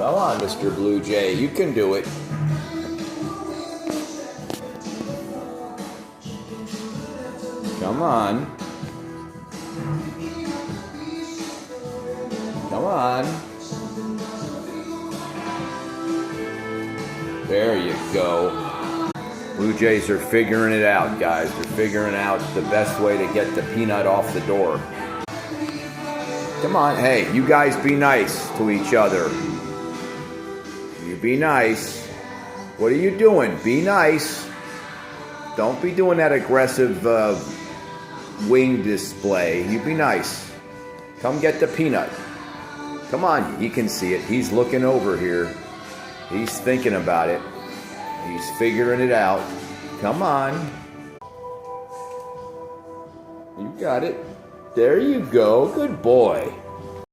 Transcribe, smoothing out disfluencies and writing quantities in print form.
Come on, Mr. Blue Jay. You can do it. Come on. Come on. There you go. Blue Jays are figuring it out, guys. They're figuring out the best way to get the peanut off the door. Come on. Hey, you guys be nice to each other. You be nice. What are you doing? Be nice. Don't be doing that aggressive wing display. You be nice. Come get the peanut. Come on. He can see it. He's looking over here. He's thinking about it. He's figuring it out. Come on. You got it. There you go. Good boy.